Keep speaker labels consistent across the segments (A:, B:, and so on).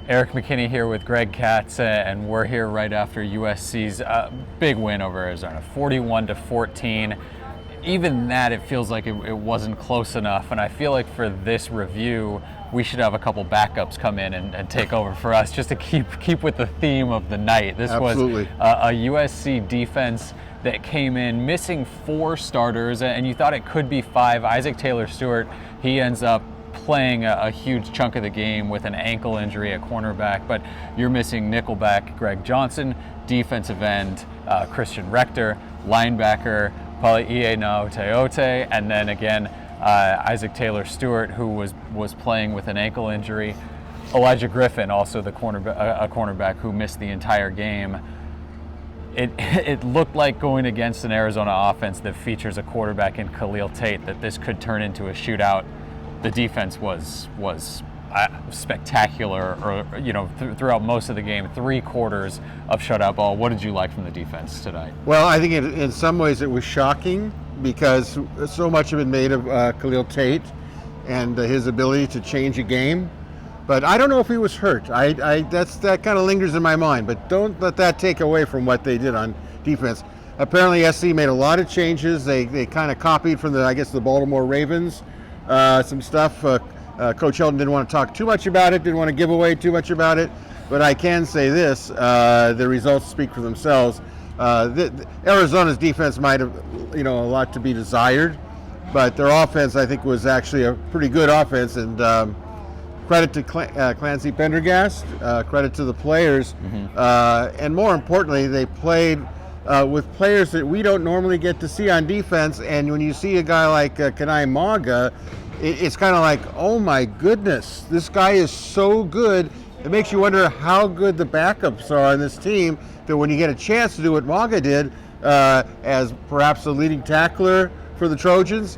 A: Erik McKinney here with Greg Katz, and we're here right after USC's big win over Arizona, 41-14. Even that, it feels like it wasn't close enough, and I feel like for this review, we should have a couple backups come in and take over for us just to keep with the theme of the night. This
B: Absolutely.
A: was a USC defense that came in missing 4 starters, and you thought it could be 5. Isaac Taylor-Stewart, he ends up playing a huge chunk of the game with an ankle injury at cornerback, but you're missing nickelback Greg Johnson, defensive end Christian Rector, linebacker Pala'i'enau Teote, and then again Isaac Taylor-Stewart, who was playing with an ankle injury. Elijah Griffin, also a cornerback who missed the entire game. It looked like going against an Arizona offense that features a quarterback in Khalil Tate that this could turn into a shootout. The defense was spectacular, throughout most of the game. 3 quarters of shutout ball. What did you like from the defense tonight?
B: Well, I think in some ways it was shocking because so much of it made of Khalil Tate and his ability to change a game. But I don't know if he was hurt. That kind of lingers in my mind. But don't let that take away from what they did on defense. Apparently, SC made a lot of changes. They kind of copied from the Baltimore Ravens. Some stuff. Coach Helton didn't want to talk too much about it, didn't want to give away too much about it, but I can say this, the results speak for themselves. Arizona's defense might have, a lot to be desired, but their offense, I think, was actually a pretty good offense, and credit to Clancy Pendergast, credit to the players, and more importantly, they played with players that we don't normally get to see on defense, and when you see a guy like Kana'i Mauga, it's kind of like, oh my goodness, this guy is so good. It makes you wonder how good the backups are on this team, that when you get a chance to do what Mauga did, as perhaps the leading tackler for the Trojans,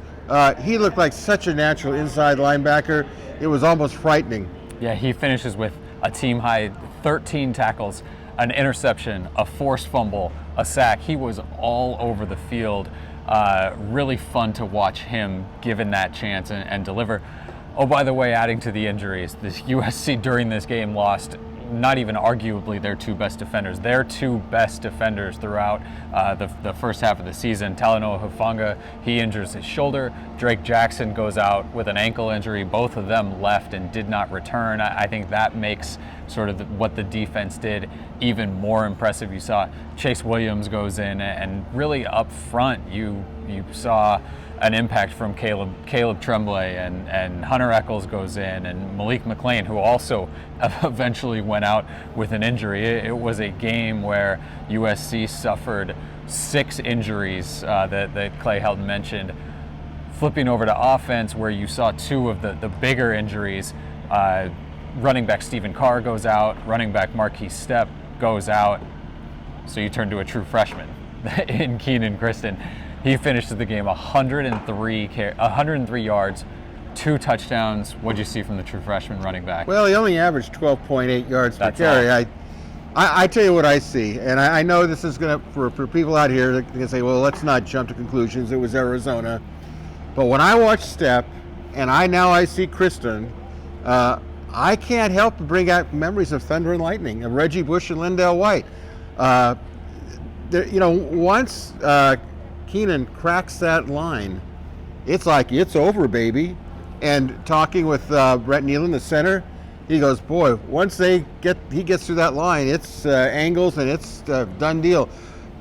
B: he looked like such a natural inside linebacker. It was almost frightening.
A: Yeah, he finishes with a team high 13 tackles, an interception, a forced fumble, a sack. He was all over the field. Really fun to watch him given that chance and deliver. Oh, by the way, adding to the injuries, this USC during this game lost not even arguably their 2 best defenders. Their 2 best defenders throughout the first half of the season. Talanoa Hufanga, he injures his shoulder. Drake Jackson goes out with an ankle injury. Both of them left and did not return. I think that makes sort of what the defense did even more impressive. You saw Chase Williams goes in, and really up front you saw an impact from Caleb Tremblay, and Hunter Echols goes in, and Malik McLean, who also eventually went out with an injury. It was a game where USC suffered 6 injuries that Clay Helton mentioned. Flipping over to offense, where you saw 2 of the bigger injuries, running back Stephen Carr goes out, running back Marquise Stepp goes out, so you turn to a true freshman in Kenan Christon. He finishes the game 103 yards, 2 touchdowns. What'd you see from the true freshman running back?
B: Well, he only averaged 12.8 yards per carry. I tell you what I see, and I know this is going to, for people out here that can say, well, let's not jump to conclusions. It was Arizona. But when I watch Stepp, and I see Christon, I can't help but bring out memories of Thunder and Lightning, of Reggie Bush and Lindell White. Once Kenan cracks that line, it's like, it's over, baby. And talking with Brett Nealon, the center, he goes, boy, once he gets through that line, it's angles and it's a done deal.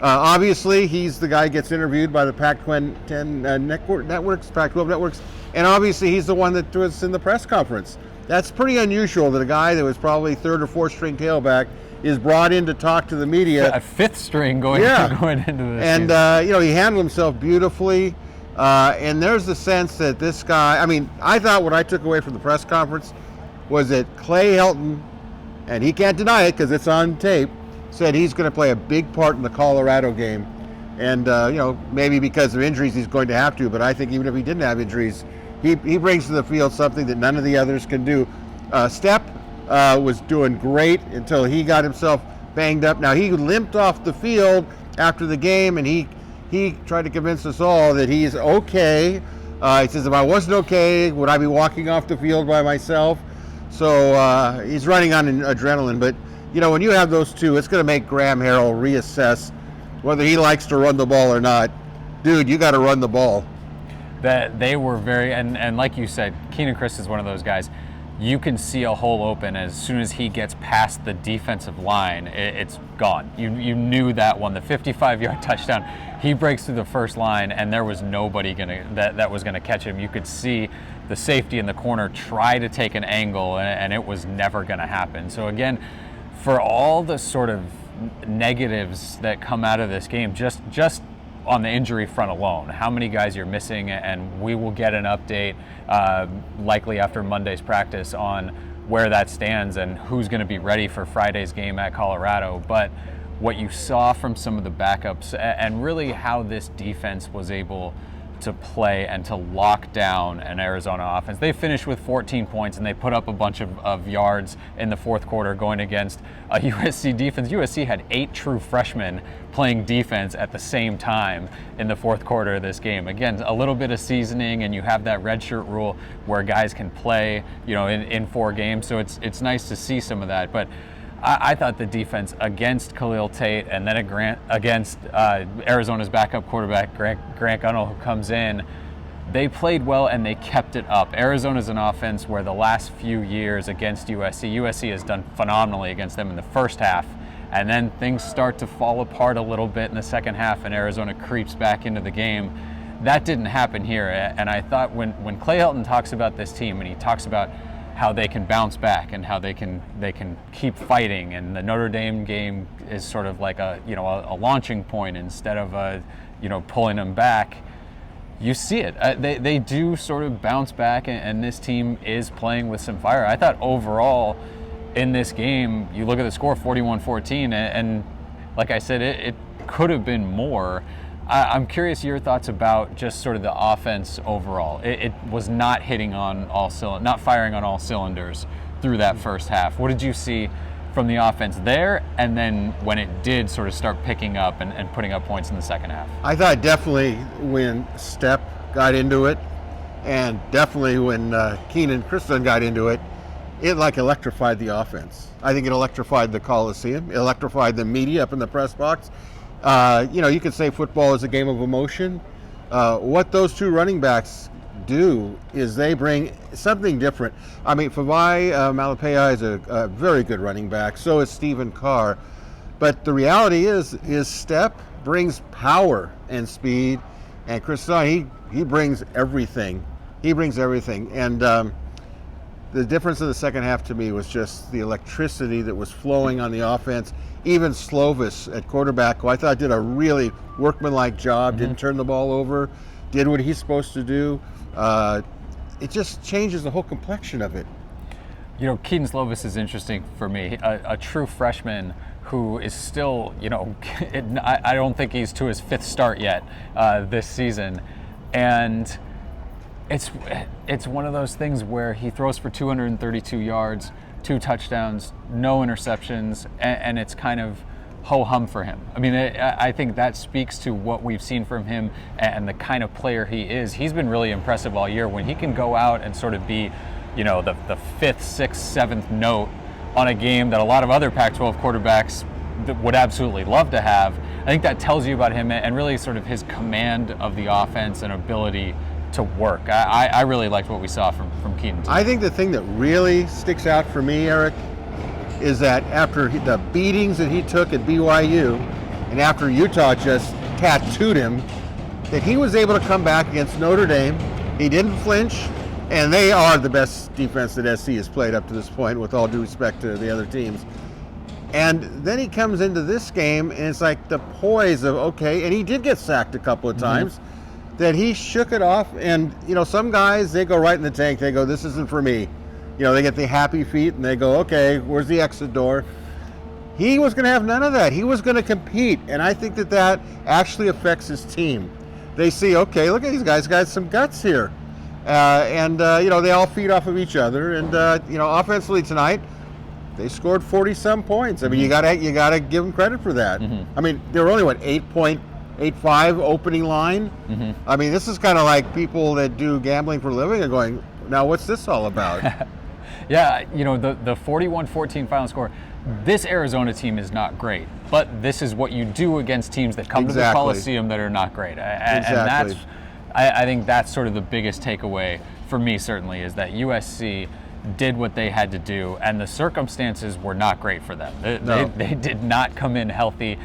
B: Obviously, he's the guy who gets interviewed by the Pac-10 networks, Pac-12 networks, and obviously he's the one that was in the press conference. That's pretty unusual that a guy that was probably 3rd or 4th string tailback is brought in to talk to the media.
A: A 5th string going into this.
B: And he handled himself beautifully. And there's the sense that this guy, I thought what I took away from the press conference was that Clay Helton, and he can't deny it because it's on tape, said he's going to play a big part in the Colorado game. And, maybe because of injuries he's going to have to, but I think even if he didn't have injuries, he brings to the field something that none of the others can do. Stepp was doing great until he got himself banged up. Now, he limped off the field after the game, and he tried to convince us all that he's okay. He says, if I wasn't okay, would I be walking off the field by myself? So he's running on adrenaline. But, when you have those two, it's going to make Graham Harrell reassess whether he likes to run the ball or not. Dude, you got to run the ball.
A: That they were very, and like you said, Kenan Christon is one of those guys. You can see a hole open as soon as he gets past the defensive line. It's gone. You knew that one. The 55-yard touchdown, he breaks through the first line, and there was nobody that was gonna catch him. You could see the safety in the corner try to take an angle, and it was never gonna happen. So again, for all the sort of negatives that come out of this game, just on the injury front alone, how many guys you're missing, and we will get an update likely after Monday's practice on where that stands and who's going to be ready for Friday's game at Colorado. But what you saw from some of the backups and really how this defense was able to play and to lock down an Arizona offense. They finished with 14 points and they put up a bunch of yards in the fourth quarter going against a USC defense. USC had 8 true freshmen playing defense at the same time in the fourth quarter of this game. Again, a little bit of seasoning, and you have that redshirt rule where guys can play, in 4 games. So it's nice to see some of that. But I thought the defense against Khalil Tate and then against Arizona's backup quarterback, Grant Gunnell, who comes in, they played well and they kept it up. Arizona's an offense where the last few years against USC has done phenomenally against them in the first half, and then things start to fall apart a little bit in the second half and Arizona creeps back into the game. That didn't happen here, and I thought when Clay Helton talks about this team and he talks about how they can bounce back and how they can keep fighting, and the Notre Dame game is sort of like a launching point instead of pulling them back. You see it. They do sort of bounce back, and this team is playing with some fire. I thought overall in this game, you look at the score, 41-14, and like I said, it could have been more. I'm curious your thoughts about just sort of the offense overall. It was not hitting on not firing on all cylinders through that first half. What did you see from the offense there, and then when it did sort of start picking up and putting up points in the second half?
B: I thought definitely when Stepp got into it, and definitely when Kenan Christon got into it, it electrified the offense. I think it electrified the Coliseum. It electrified the media up in the press box. You could say football is a game of emotion. What those two running backs do is they bring something different. I mean, Favai Malapaya is a very good running back. So is Stephen Carr. But the reality is Stepp brings power and speed, and Christon, he brings everything. He brings everything. And the difference in the second half to me was just the electricity that was flowing on the offense. Even Slovis at quarterback, who I thought did a really workmanlike job, didn't turn the ball over, did what he's supposed to do. It just changes the whole complexion of it.
A: Kedon Slovis is interesting for me, a true freshman who is still, I don't think he's to his 5th start yet this season. And it's one of those things where he throws for 232 yards, 2 touchdowns, no interceptions, and it's kind of ho-hum for him. I mean, I think that speaks to what we've seen from him and the kind of player he is. He's been really impressive all year when he can go out and sort of be, the 5th, 6th, 7th note on a game that a lot of other Pac-12 quarterbacks would absolutely love to have. I think that tells you about him and really sort of his command of the offense and ability to work. I really liked what we saw from Kedon.
B: I think the thing that really sticks out for me, Erik, is that after the beatings that he took at BYU, and after Utah just tattooed him, that he was able to come back against Notre Dame. He didn't flinch, and they are the best defense that SC has played up to this point, with all due respect to the other teams. And then he comes into this game, and it's like the poise of, okay, and he did get sacked a couple of times, that he shook it off. And, some guys, they go right in the tank. They go, this isn't for me. They get the happy feet, and they go, okay, where's the exit door? He was going to have none of that. He was going to compete, and I think that actually affects his team. They see, okay, look at these guys got some guts here. They all feed off of each other. And, offensively tonight, they scored 40-some points. I mean, you gotta give them credit for that. I mean, they were only, 8.85 opening line? I mean, this is kind of like people that do gambling for a living are going, now what's this all about?
A: Yeah, you know, the 41-14 final score, this Arizona team is not great, but this is what you do against teams that come to the Coliseum that are not great. And that's, I think that's sort of the biggest takeaway for me, certainly, is that USC did what they had to do, and the circumstances were not great for them. They did not come in healthy.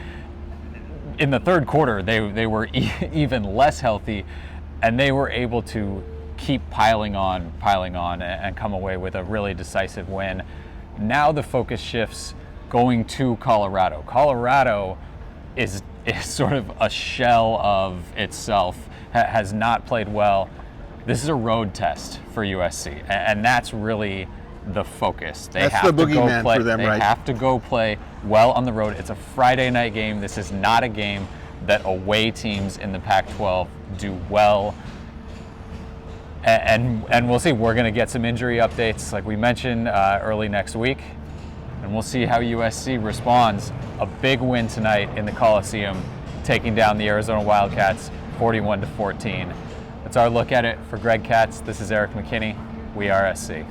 A: In the third quarter, they were even less healthy, and they were able to keep piling on, and come away with a really decisive win. Now the focus shifts going to Colorado. Colorado is sort of a shell of itself, has not played well. This is a road test for USC, and that's really the focus.
B: That's the boogeyman for them, right?
A: They have to go play well on the road. It's a Friday night game. This is not a game that away teams in the Pac-12 do well. And we'll see. We're going to get some injury updates, like we mentioned, early next week. And we'll see how USC responds. A big win tonight in the Coliseum, taking down the Arizona Wildcats 41-14. That's our look at it. For Greg Katz, this is Erik McKinney. WeAreSC.